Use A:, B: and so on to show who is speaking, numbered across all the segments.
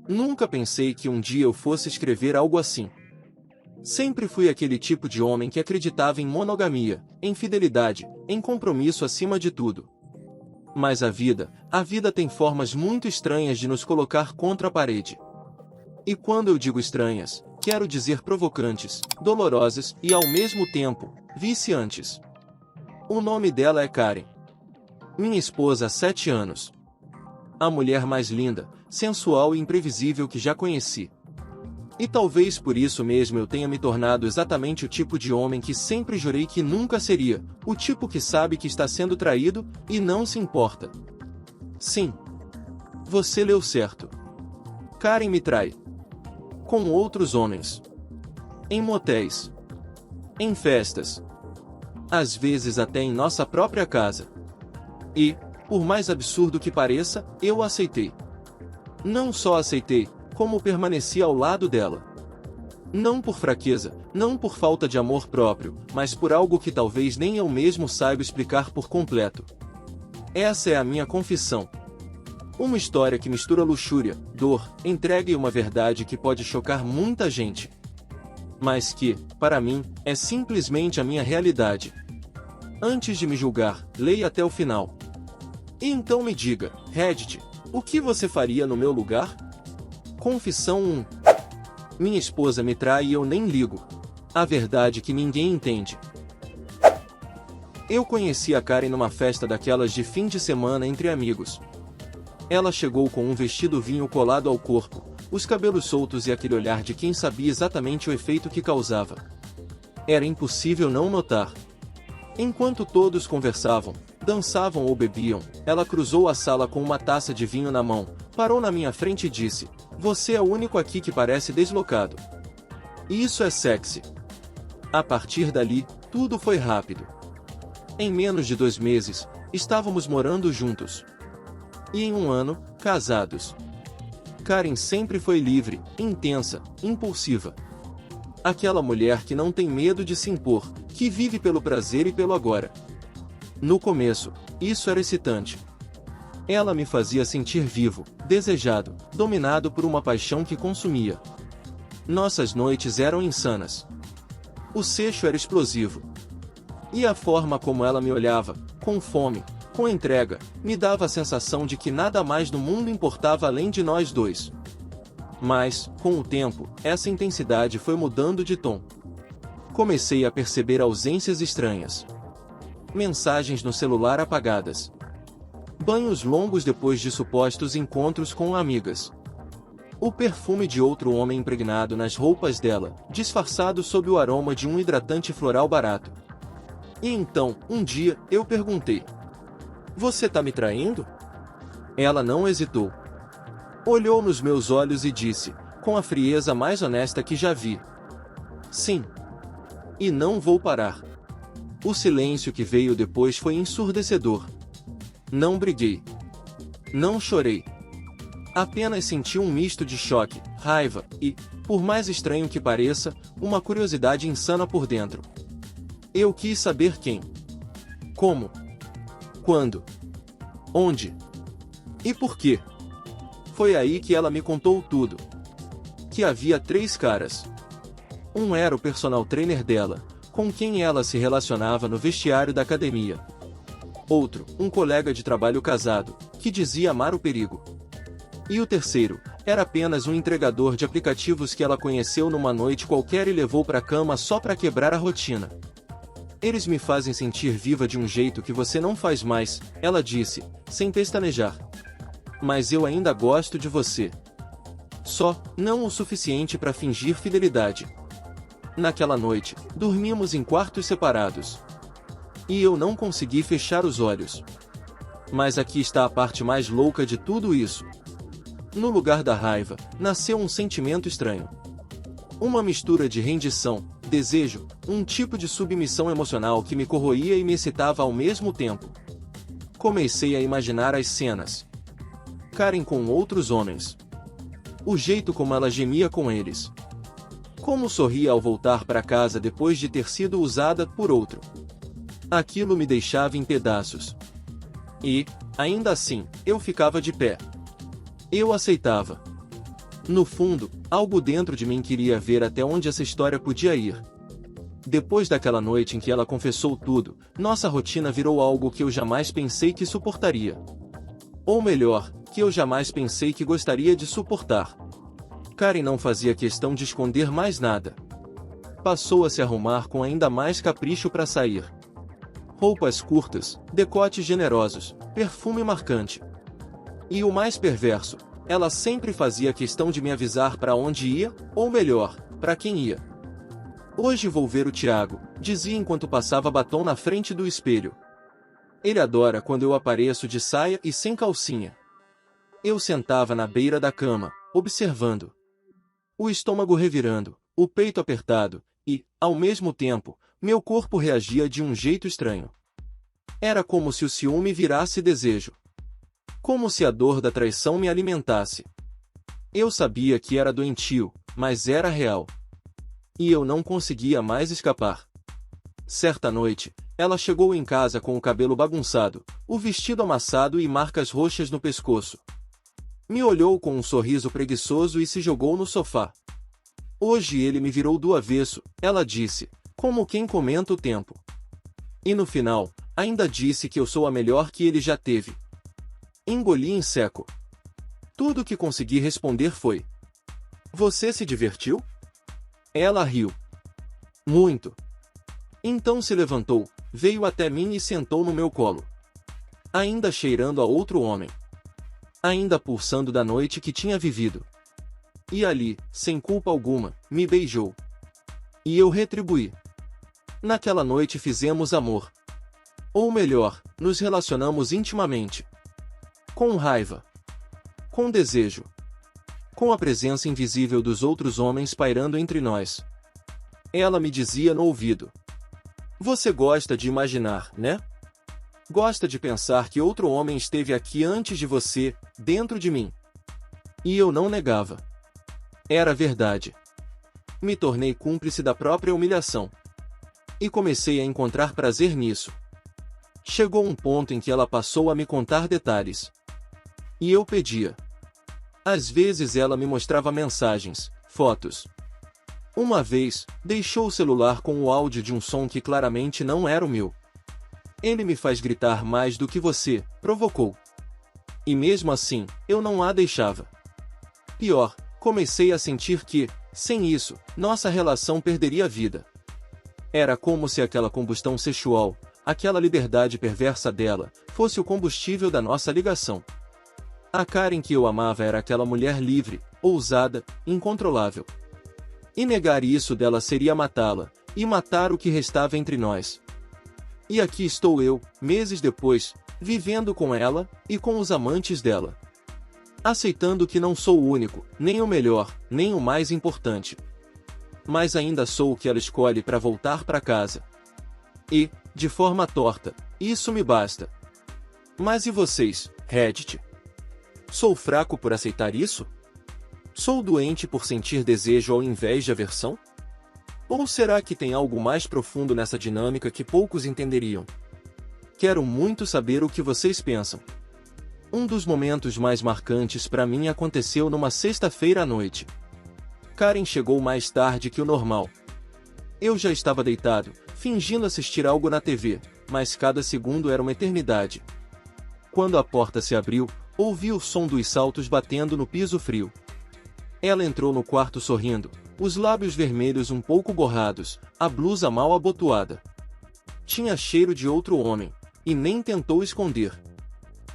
A: Nunca pensei que um dia eu fosse escrever algo assim. Sempre fui aquele tipo de homem que acreditava em monogamia, em fidelidade, em compromisso acima de tudo. Mas a vida tem formas muito estranhas de nos colocar contra a parede. E quando eu digo estranhas, quero dizer provocantes, dolorosas e ao mesmo tempo, viciantes. O nome dela é Karen. Minha esposa há 7 anos. A mulher mais linda, sensual e imprevisível que já conheci. E talvez por isso mesmo eu tenha me tornado exatamente o tipo de homem que sempre jurei que nunca seria, o tipo que sabe que está sendo traído e não se importa. Sim. Você leu certo. Karen me trai. Com outros homens. Em motéis. Em festas. Às vezes até em nossa própria casa. E, por mais absurdo que pareça, eu aceitei. Não só aceitei, como permaneci ao lado dela. Não por fraqueza, não por falta de amor próprio, mas por algo que talvez nem eu mesmo saiba explicar por completo. Essa é a minha confissão. Uma história que mistura luxúria, dor, entrega e uma verdade que pode chocar muita gente. Mas que, para mim, é simplesmente a minha realidade. Antes de me julgar, leia até o final. E então me diga, Reddit, o que você faria no meu lugar? Confissão 1. Minha esposa me trai e eu nem ligo. A verdade que ninguém entende. Eu conheci a Karen numa festa daquelas de fim de semana entre amigos. Ela chegou com um vestido vinho colado ao corpo, os cabelos soltos e aquele olhar de quem sabia exatamente o efeito que causava. Era impossível não notar. Enquanto todos conversavam, dançavam ou bebiam, ela cruzou a sala com uma taça de vinho na mão, parou na minha frente e disse: "Você é o único aqui que parece deslocado. Isso é sexy." A partir dali, tudo foi rápido. Em menos de 2 meses, estávamos morando juntos. E em 1 ano, casados. Karen sempre foi livre, intensa, impulsiva. Aquela mulher que não tem medo de se impor, que vive pelo prazer e pelo agora. No começo, isso era excitante. Ela me fazia sentir vivo, desejado, dominado por uma paixão que consumia. Nossas noites eram insanas. O sexo era explosivo. E a forma como ela me olhava, com fome, com entrega, me dava a sensação de que nada mais no mundo importava além de nós dois. Mas, com o tempo, essa intensidade foi mudando de tom. Comecei a perceber ausências estranhas. Mensagens no celular apagadas. Banhos longos depois de supostos encontros com amigas. O perfume de outro homem impregnado nas roupas dela, disfarçado sob o aroma de um hidratante floral barato. E então, um dia, eu perguntei: "Você tá me traindo?" Ela não hesitou. Olhou nos meus olhos e disse, com a frieza mais honesta que já vi: "Sim. E não vou parar." O silêncio que veio depois foi ensurdecedor. Não briguei. Não chorei. Apenas senti um misto de choque, raiva e, por mais estranho que pareça, uma curiosidade insana por dentro. Eu quis saber quem. Como. Quando. Onde. E por quê. Foi aí que ela me contou tudo. Que havia 3 caras. Um era o personal trainer dela, com quem ela se relacionava no vestiário da academia. Outro, um colega de trabalho casado, que dizia amar o perigo. E o terceiro, era apenas um entregador de aplicativos que ela conheceu numa noite qualquer e levou para a cama só para quebrar a rotina. "Eles me fazem sentir viva de um jeito que você não faz mais", ela disse, sem pestanejar. "Mas eu ainda gosto de você. Só, não o suficiente para fingir fidelidade." Naquela noite, dormimos em quartos separados. E eu não consegui fechar os olhos. Mas aqui está a parte mais louca de tudo isso. No lugar da raiva, nasceu um sentimento estranho. Uma mistura de rendição, desejo, um tipo de submissão emocional que me corroía e me excitava ao mesmo tempo. Comecei a imaginar as cenas. Karen com outros homens. O jeito como ela gemia com eles. Como sorria ao voltar para casa depois de ter sido usada por outro. Aquilo me deixava em pedaços. E, ainda assim, eu ficava de pé. Eu aceitava. No fundo, algo dentro de mim queria ver até onde essa história podia ir. Depois daquela noite em que ela confessou tudo, nossa rotina virou algo que eu jamais pensei que suportaria. Ou melhor, que eu jamais pensei que gostaria de suportar. Karen não fazia questão de esconder mais nada. Passou a se arrumar com ainda mais capricho para sair. Roupas curtas, decotes generosos, perfume marcante. E o mais perverso, ela sempre fazia questão de me avisar para onde ia, ou melhor, para quem ia. Hoje vou ver o Tiago, dizia enquanto passava batom na frente do espelho. Ele adora quando eu apareço de saia e sem calcinha. Eu sentava na beira da cama, observando. O estômago revirando, o peito apertado, e, ao mesmo tempo, meu corpo reagia de um jeito estranho. Era como se o ciúme virasse desejo. Como se a dor da traição me alimentasse. Eu sabia que era doentio, mas era real. E eu não conseguia mais escapar. Certa noite, ela chegou em casa com o cabelo bagunçado, o vestido amassado e marcas roxas no pescoço. Me olhou com um sorriso preguiçoso e se jogou no sofá. Hoje ele me virou do avesso, ela disse, como quem comenta o tempo. E no final, ainda disse que eu sou a melhor que ele já teve. Engoli em seco. Tudo que consegui responder foi: você se divertiu? Ela riu. Muito. Então se levantou, veio até mim e sentou no meu colo. Ainda cheirando a outro homem. Ainda pulsando da noite que tinha vivido. E ali, sem culpa alguma, me beijou. E eu retribuí. Naquela noite fizemos amor. Ou melhor, nos relacionamos intimamente. Com raiva. Com desejo. Com a presença invisível dos outros homens pairando entre nós. Ela me dizia no ouvido: você gosta de imaginar, né? Gosta de pensar que outro homem esteve aqui antes de você, dentro de mim. E eu não negava. Era verdade. Me tornei cúmplice da própria humilhação. E comecei a encontrar prazer nisso. Chegou um ponto em que ela passou a me contar detalhes. E eu pedia. Às vezes ela me mostrava mensagens, fotos. Uma vez, deixou o celular com o áudio de um som que claramente não era o meu. Ele me faz gritar mais do que você, provocou. E mesmo assim, eu não a deixava. Pior, comecei a sentir que, sem isso, nossa relação perderia vida. Era como se aquela combustão sexual, aquela liberdade perversa dela, fosse o combustível da nossa ligação. A Karen que eu amava era aquela mulher livre, ousada, incontrolável. E negar isso dela seria matá-la, e matar o que restava entre nós. E aqui estou eu, meses depois, vivendo com ela, e com os amantes dela. Aceitando que não sou o único, nem o melhor, nem o mais importante. Mas ainda sou o que ela escolhe para voltar para casa. E, de forma torta, isso me basta. Mas e vocês, Reddit? Sou fraco por aceitar isso? Sou doente por sentir desejo ao invés de aversão? Ou será que tem algo mais profundo nessa dinâmica que poucos entenderiam? Quero muito saber o que vocês pensam. Um dos momentos mais marcantes para mim aconteceu numa sexta-feira à noite. Karen chegou mais tarde que o normal. Eu já estava deitado, fingindo assistir algo na TV, mas cada segundo era uma eternidade. Quando a porta se abriu, ouvi o som dos saltos batendo no piso frio. Ela entrou no quarto sorrindo, os lábios vermelhos um pouco borrados, a blusa mal abotoada. Tinha cheiro de outro homem, e nem tentou esconder.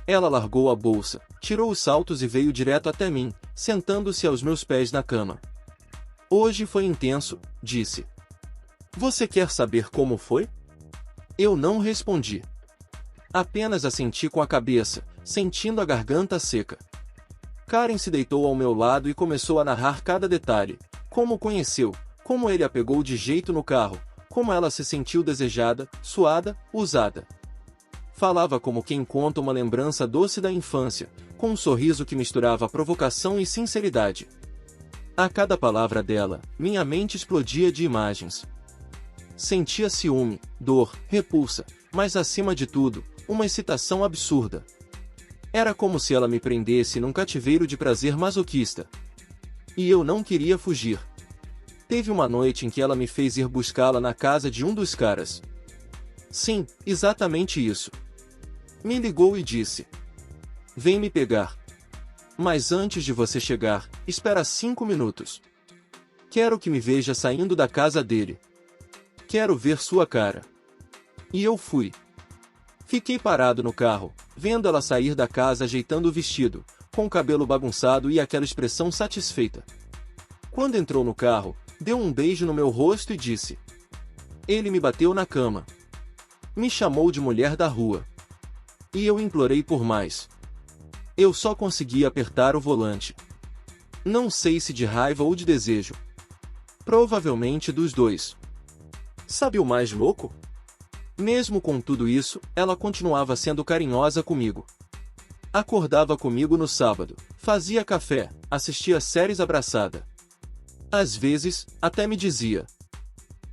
A: Ela largou a bolsa, tirou os saltos e veio direto até mim, sentando-se aos meus pés na cama. Hoje foi intenso, disse. Você quer saber como foi? Eu não respondi. Apenas assenti com a cabeça, sentindo a garganta seca. Karen se deitou ao meu lado e começou a narrar cada detalhe. Como o conheceu, como ele a pegou de jeito no carro, como ela se sentiu desejada, suada, usada. Falava como quem conta uma lembrança doce da infância, com um sorriso que misturava provocação e sinceridade. A cada palavra dela, minha mente explodia de imagens. Sentia ciúme, dor, repulsa, mas acima de tudo, uma excitação absurda. Era como se ela me prendesse num cativeiro de prazer masoquista. E eu não queria fugir. Teve uma noite em que ela me fez ir buscá-la na casa de um dos caras. Sim, exatamente isso. Me ligou e disse: vem me pegar. Mas antes de você chegar, espera 5 minutos. Quero que me veja saindo da casa dele. Quero ver sua cara. E eu fui. Fiquei parado no carro, vendo ela sair da casa ajeitando o vestido, com o cabelo bagunçado e aquela expressão satisfeita. Quando entrou no carro, deu um beijo no meu rosto e disse: ele me bateu na cama. Me chamou de mulher da rua. E eu implorei por mais. Eu só consegui apertar o volante. Não sei se de raiva ou de desejo. Provavelmente dos dois. Sabe o mais louco? Mesmo com tudo isso, ela continuava sendo carinhosa comigo. Acordava comigo no sábado, fazia café, assistia séries abraçada. Às vezes, até me dizia: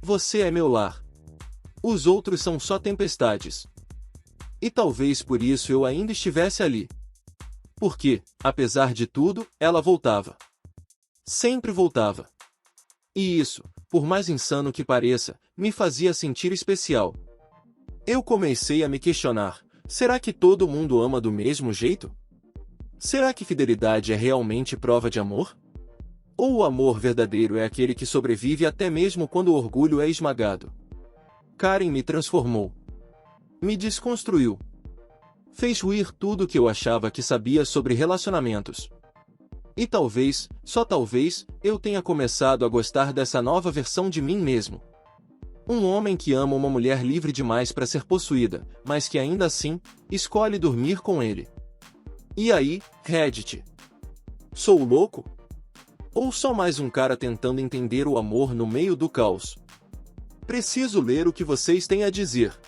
A: você é meu lar. Os outros são só tempestades. E talvez por isso eu ainda estivesse ali. Porque, apesar de tudo, ela voltava. Sempre voltava. E isso, por mais insano que pareça, me fazia sentir especial. Eu comecei a me questionar: será que todo mundo ama do mesmo jeito? Será que fidelidade é realmente prova de amor? Ou o amor verdadeiro é aquele que sobrevive até mesmo quando o orgulho é esmagado? Karen me transformou. Me desconstruiu. Fez ruir tudo o que eu achava que sabia sobre relacionamentos. E talvez, só talvez, eu tenha começado a gostar dessa nova versão de mim mesmo. Um homem que ama uma mulher livre demais para ser possuída, mas que ainda assim, escolhe dormir com ele. E aí, Reddit? Sou louco? Ou só mais um cara tentando entender o amor no meio do caos? Preciso ler o que vocês têm a dizer.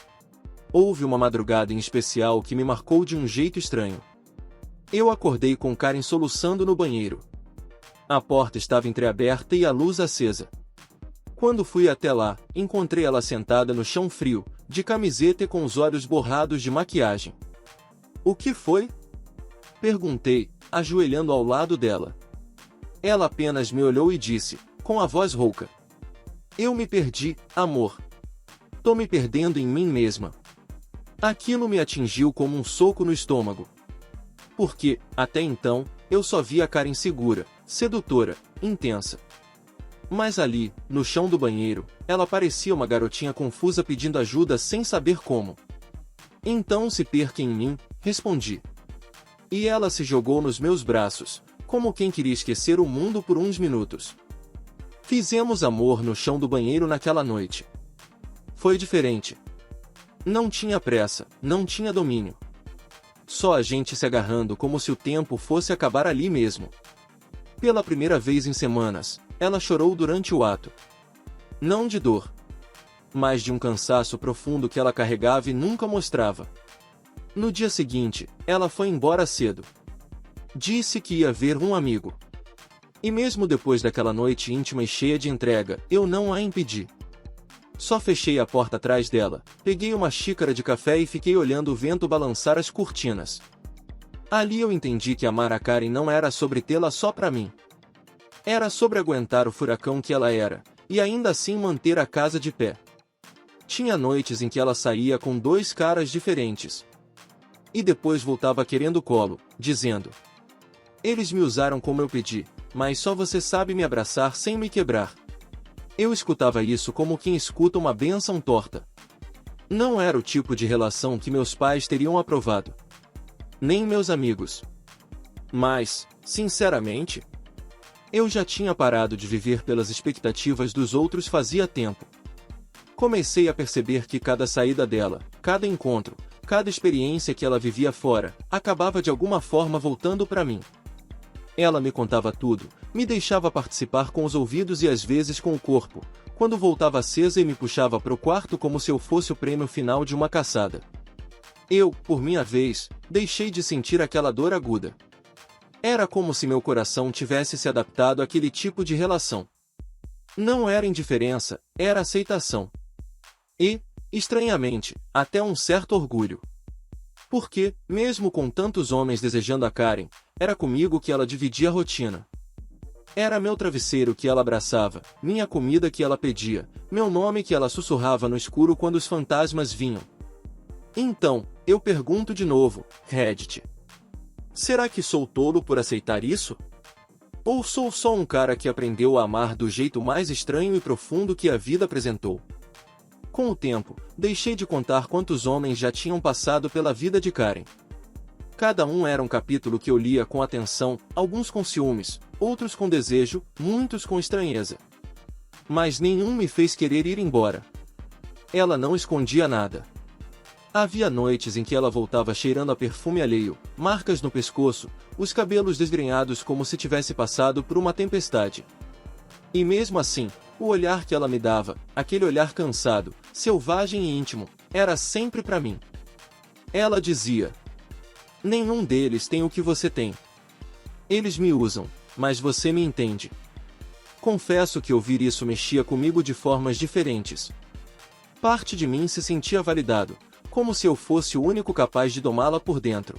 A: Houve uma madrugada em especial que me marcou de um jeito estranho. Eu acordei com Karen soluçando no banheiro. A porta estava entreaberta e a luz acesa. Quando fui até lá, encontrei ela sentada no chão frio, de camiseta e com os olhos borrados de maquiagem. O que foi? Perguntei, ajoelhando ao lado dela. Ela apenas me olhou e disse, com a voz rouca: eu me perdi, amor. Tô me perdendo em mim mesma. Aquilo me atingiu como um soco no estômago. Porque, até então, eu só via a Karen segura, sedutora, intensa. Mas ali, no chão do banheiro, ela parecia uma garotinha confusa pedindo ajuda sem saber como. Então se perca em mim, respondi. E ela se jogou nos meus braços, como quem queria esquecer o mundo por uns minutos. Fizemos amor no chão do banheiro naquela noite. Foi diferente. Não tinha pressa, não tinha domínio. Só a gente se agarrando como se o tempo fosse acabar ali mesmo. Pela primeira vez em semanas, ela chorou durante o ato. Não de dor, mas de um cansaço profundo que ela carregava e nunca mostrava. No dia seguinte, ela foi embora cedo. Disse que ia ver um amigo. E mesmo depois daquela noite íntima e cheia de entrega, eu não a impedi. Só fechei a porta atrás dela, peguei uma xícara de café e fiquei olhando o vento balançar as cortinas. Ali eu entendi que amar a Karen não era sobre tê-la só pra mim. Era sobre aguentar o furacão que ela era, e ainda assim manter a casa de pé. Tinha noites em que ela saía com 2 caras diferentes. E depois voltava querendo colo, dizendo: eles me usaram como eu pedi, mas só você sabe me abraçar sem me quebrar. Eu escutava isso como quem escuta uma bênção torta. Não era o tipo de relação que meus pais teriam aprovado. Nem meus amigos. Mas, sinceramente, eu já tinha parado de viver pelas expectativas dos outros fazia tempo. Comecei a perceber que cada saída dela, cada encontro, cada experiência que ela vivia fora, acabava de alguma forma voltando para mim. Ela me contava tudo, me deixava participar com os ouvidos e às vezes com o corpo, quando voltava acesa e me puxava para o quarto como se eu fosse o prêmio final de uma caçada. Eu, por minha vez, deixei de sentir aquela dor aguda. Era como se meu coração tivesse se adaptado àquele tipo de relação. Não era indiferença, era aceitação. E, estranhamente, até um certo orgulho. Porque, mesmo com tantos homens desejando a Karen, era comigo que ela dividia a rotina. Era meu travesseiro que ela abraçava, minha comida que ela pedia, meu nome que ela sussurrava no escuro quando os fantasmas vinham. Então, eu pergunto de novo, Reddit. Será que sou tolo por aceitar isso? Ou sou só um cara que aprendeu a amar do jeito mais estranho e profundo que a vida apresentou? Com o tempo, deixei de contar quantos homens já tinham passado pela vida de Karen. Cada um era um capítulo que eu lia com atenção, alguns com ciúmes, outros com desejo, muitos com estranheza. Mas nenhum me fez querer ir embora. Ela não escondia nada. Havia noites em que ela voltava cheirando a perfume alheio, marcas no pescoço, os cabelos desgrenhados como se tivesse passado por uma tempestade. E mesmo assim, o olhar que ela me dava, aquele olhar cansado, selvagem e íntimo, era sempre para mim. Ela dizia: nenhum deles tem o que você tem. Eles me usam, mas você me entende. Confesso que ouvir isso mexia comigo de formas diferentes. Parte de mim se sentia validado, como se eu fosse o único capaz de domá-la por dentro.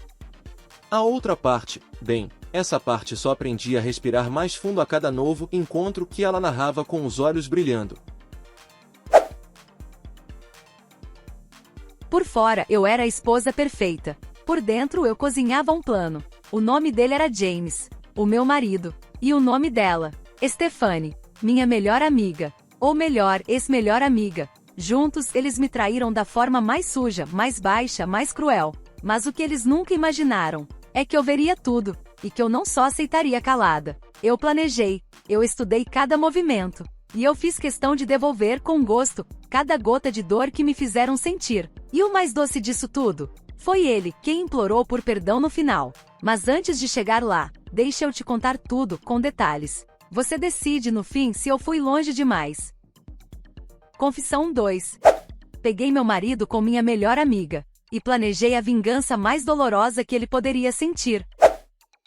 A: A outra parte, bem, essa parte só aprendia a respirar mais fundo a cada novo encontro que ela narrava com os olhos brilhando.
B: Por fora, eu era a esposa perfeita. Por dentro, eu cozinhava um plano. O nome dele era James, o meu marido. E o nome dela, Stephanie, minha melhor amiga. Ou melhor, ex-melhor amiga. Juntos, eles me traíram da forma mais suja, mais baixa, mais cruel. Mas o que eles nunca imaginaram é que eu veria tudo, e que eu não só aceitaria calada. Eu planejei, eu estudei cada movimento, e eu fiz questão de devolver com gosto cada gota de dor que me fizeram sentir. E o mais doce disso tudo? Foi ele quem implorou por perdão no final. Mas antes de chegar lá, deixa eu te contar tudo, com detalhes. Você decide no fim se eu fui longe demais. Confissão 2. Peguei meu marido com minha melhor amiga, e planejei a vingança mais dolorosa que ele poderia sentir.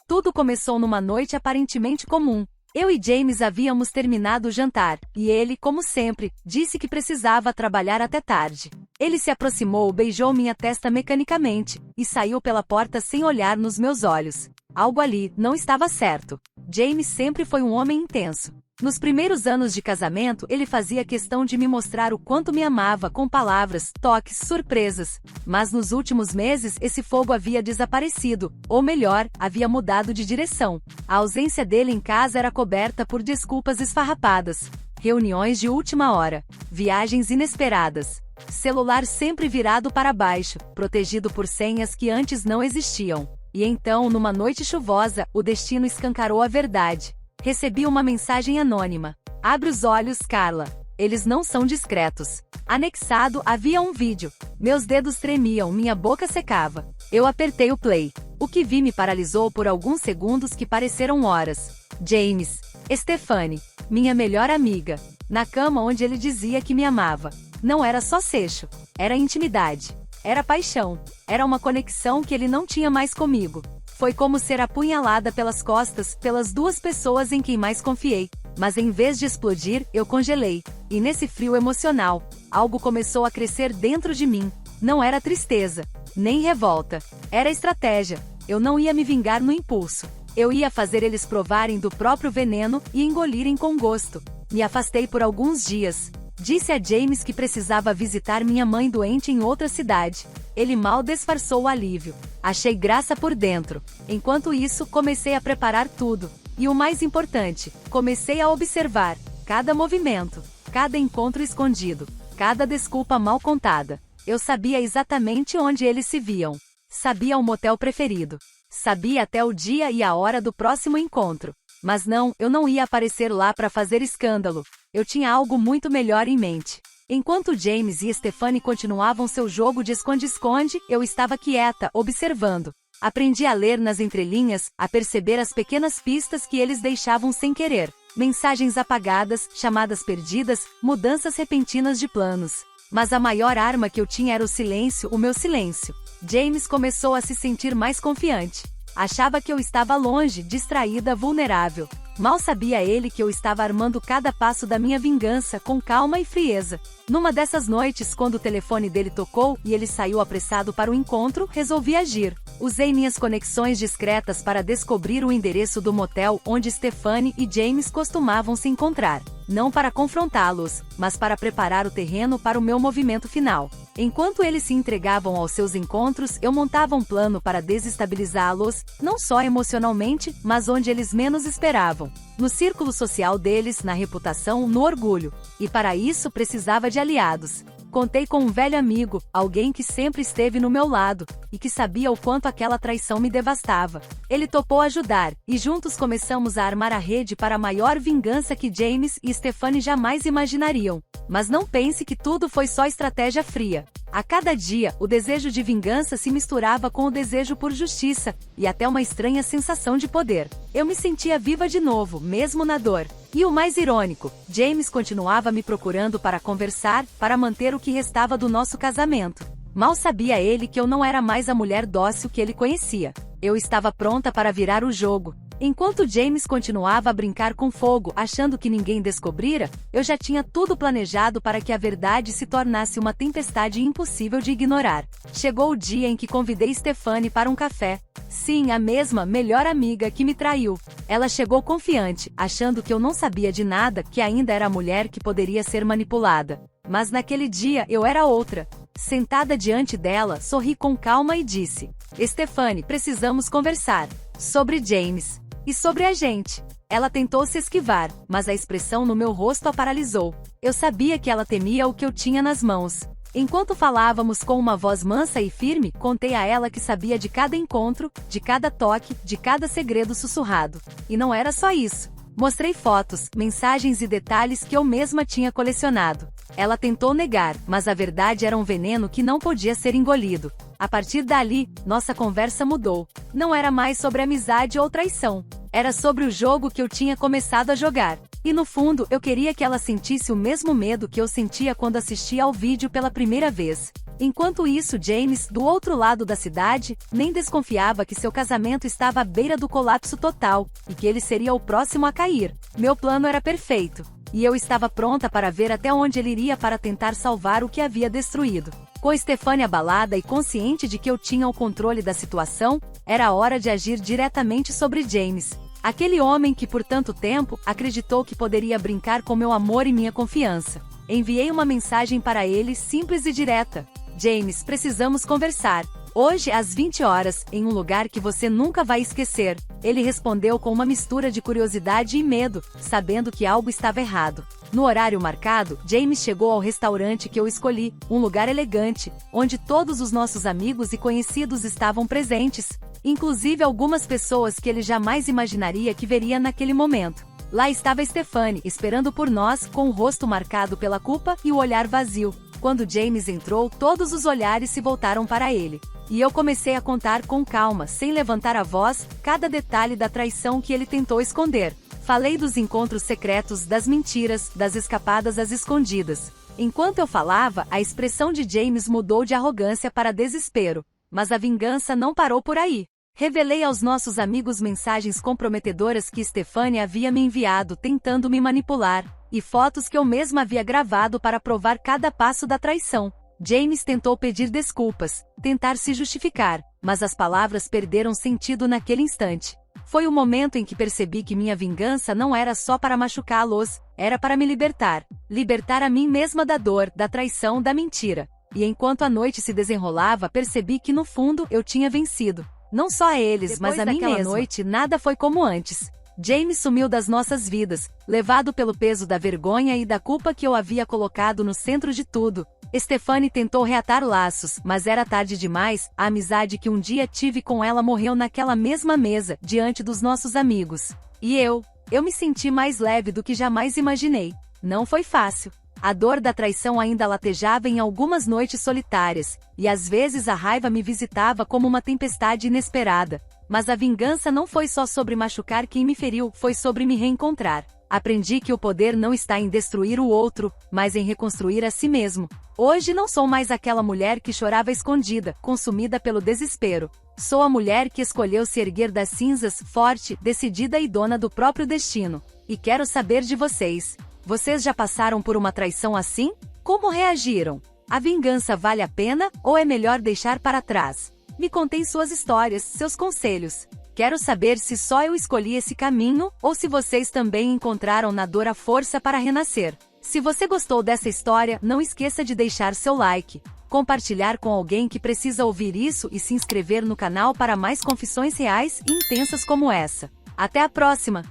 B: Tudo começou numa noite aparentemente comum. Eu e James havíamos terminado o jantar, e ele, como sempre, disse que precisava trabalhar até tarde. Ele se aproximou, beijou minha testa mecanicamente, e saiu pela porta sem olhar nos meus olhos. Algo ali não estava certo. James sempre foi um homem intenso. Nos primeiros anos de casamento, ele fazia questão de me mostrar o quanto me amava com palavras, toques, surpresas. Mas nos últimos meses, esse fogo havia desaparecido, ou melhor, havia mudado de direção. A ausência dele em casa era coberta por desculpas esfarrapadas, reuniões de última hora, viagens inesperadas, celular sempre virado para baixo, protegido por senhas que antes não existiam. E então, numa noite chuvosa, o destino escancarou a verdade. Recebi uma mensagem anônima. Abre os olhos, Carla. Eles não são discretos. Anexado havia um vídeo. Meus dedos tremiam, minha boca secava. Eu apertei o play. O que vi me paralisou por alguns segundos que pareceram horas. James, Stephanie, minha melhor amiga, na cama onde ele dizia que me amava. Não era só sexo, era intimidade. Era paixão. Era uma conexão que ele não tinha mais comigo. Foi como ser apunhalada pelas costas, pelas duas pessoas em quem mais confiei. Mas em vez de explodir, eu congelei. E nesse frio emocional, algo começou a crescer dentro de mim. Não era tristeza, nem revolta. Era estratégia. Eu não ia me vingar no impulso. Eu ia fazer eles provarem do próprio veneno e engolirem com gosto. Me afastei por alguns dias. Disse a James que precisava visitar minha mãe doente em outra cidade. Ele mal disfarçou o alívio. Achei graça por dentro. Enquanto isso, comecei a preparar tudo. E o mais importante, comecei a observar cada movimento, cada encontro escondido, cada desculpa mal contada. Eu sabia exatamente onde eles se viam. Sabia o motel preferido. Sabia até o dia e a hora do próximo encontro. Mas não, eu não ia aparecer lá para fazer escândalo. Eu tinha algo muito melhor em mente. Enquanto James e Stephanie continuavam seu jogo de esconde-esconde, eu estava quieta, observando. Aprendi a ler nas entrelinhas, a perceber as pequenas pistas que eles deixavam sem querer. Mensagens apagadas, chamadas perdidas, mudanças repentinas de planos. Mas a maior arma que eu tinha era o silêncio, o meu silêncio. James começou a se sentir mais confiante. Achava que eu estava longe, distraída, vulnerável. Mal sabia ele que eu estava armando cada passo da minha vingança com calma e frieza. Numa dessas noites, quando o telefone dele tocou e ele saiu apressado para o encontro, resolvi agir. Usei minhas conexões discretas para descobrir o endereço do motel onde Stephanie e James costumavam se encontrar. Não para confrontá-los, mas para preparar o terreno para o meu movimento final. Enquanto eles se entregavam aos seus encontros, eu montava um plano para desestabilizá-los, não só emocionalmente, mas onde eles menos esperavam. No círculo social deles, na reputação, no orgulho. E para isso precisava de aliados. Contei com um velho amigo, alguém que sempre esteve no meu lado, e que sabia o quanto aquela traição me devastava. Ele topou ajudar, e juntos começamos a armar a rede para a maior vingança que James e Stephanie jamais imaginariam. Mas não pense que tudo foi só estratégia fria. A cada dia, o desejo de vingança se misturava com o desejo por justiça, e até uma estranha sensação de poder. Eu me sentia viva de novo, mesmo na dor. E o mais irônico, James continuava me procurando para conversar, para manter o que restava do nosso casamento. Mal sabia ele que eu não era mais a mulher dócil que ele conhecia. Eu estava pronta para virar o jogo. Enquanto James continuava a brincar com fogo, achando que ninguém descobrira, eu já tinha tudo planejado para que a verdade se tornasse uma tempestade impossível de ignorar. Chegou o dia em que convidei Stephanie para um café. Sim, a mesma melhor amiga que me traiu. Ela chegou confiante, achando que eu não sabia de nada, que ainda era a mulher que poderia ser manipulada. Mas naquele dia eu era outra. Sentada diante dela, sorri com calma e disse: Stephanie, precisamos conversar. Sobre James. E sobre a gente. Ela tentou se esquivar, mas a expressão no meu rosto a paralisou. Eu sabia que ela temia o que eu tinha nas mãos. Enquanto falávamos com uma voz mansa e firme, contei a ela que sabia de cada encontro, de cada toque, de cada segredo sussurrado. E não era só isso. Mostrei fotos, mensagens e detalhes que eu mesma tinha colecionado. Ela tentou negar, mas a verdade era um veneno que não podia ser engolido. A partir dali, nossa conversa mudou. Não era mais sobre amizade ou traição. Era sobre o jogo que eu tinha começado a jogar. E no fundo, eu queria que ela sentisse o mesmo medo que eu sentia quando assistia ao vídeo pela primeira vez. Enquanto isso, James, do outro lado da cidade, nem desconfiava que seu casamento estava à beira do colapso total, e que ele seria o próximo a cair. Meu plano era perfeito. E eu estava pronta para ver até onde ele iria para tentar salvar o que havia destruído. Com Stephanie abalada e consciente de que eu tinha o controle da situação, era hora de agir diretamente sobre James. Aquele homem que por tanto tempo acreditou que poderia brincar com meu amor e minha confiança. Enviei uma mensagem para ele simples e direta. James, precisamos conversar. Hoje às 20 horas, em um lugar que você nunca vai esquecer. Ele respondeu com uma mistura de curiosidade e medo, sabendo que algo estava errado. No horário marcado, James chegou ao restaurante que eu escolhi, um lugar elegante, onde todos os nossos amigos e conhecidos estavam presentes, inclusive algumas pessoas que ele jamais imaginaria que veria naquele momento. Lá estava Stephanie, esperando por nós, com o rosto marcado pela culpa e o olhar vazio. Quando James entrou, todos os olhares se voltaram para ele. E eu comecei a contar com calma, sem levantar a voz, cada detalhe da traição que ele tentou esconder. Falei dos encontros secretos, das mentiras, das escapadas às escondidas. Enquanto eu falava, a expressão de James mudou de arrogância para desespero. Mas a vingança não parou por aí. Revelei aos nossos amigos mensagens comprometedoras que Stephanie havia me enviado tentando me manipular, e fotos que eu mesma havia gravado para provar cada passo da traição. James tentou pedir desculpas, tentar se justificar, mas as palavras perderam sentido naquele instante. Foi o momento em que percebi que minha vingança não era só para machucá-los, era para me libertar. Libertar a mim mesma da dor, da traição, da mentira. E enquanto a noite se desenrolava, percebi que no fundo eu tinha vencido. Não só a eles, mas a mim mesma. Naquela noite nada foi como antes. James sumiu das nossas vidas, levado pelo peso da vergonha e da culpa que eu havia colocado no centro de tudo. Stephanie tentou reatar laços, mas era tarde demais. A amizade que um dia tive com ela morreu naquela mesma mesa, diante dos nossos amigos. E eu me senti mais leve do que jamais imaginei. Não foi fácil. A dor da traição ainda latejava em algumas noites solitárias, e às vezes a raiva me visitava como uma tempestade inesperada. Mas a vingança não foi só sobre machucar quem me feriu, foi sobre me reencontrar. Aprendi que o poder não está em destruir o outro, mas em reconstruir a si mesmo. Hoje não sou mais aquela mulher que chorava escondida, consumida pelo desespero. Sou a mulher que escolheu se erguer das cinzas, forte, decidida e dona do próprio destino. E quero saber de vocês. Vocês já passaram por uma traição assim? Como reagiram? A vingança vale a pena ou é melhor deixar para trás? Me contem suas histórias, seus conselhos. Quero saber se só eu escolhi esse caminho ou se vocês também encontraram na dor a força para renascer. Se você gostou dessa história, não esqueça de deixar seu like, compartilhar com alguém que precisa ouvir isso e se inscrever no canal para mais confissões reais e intensas como essa. Até a próxima!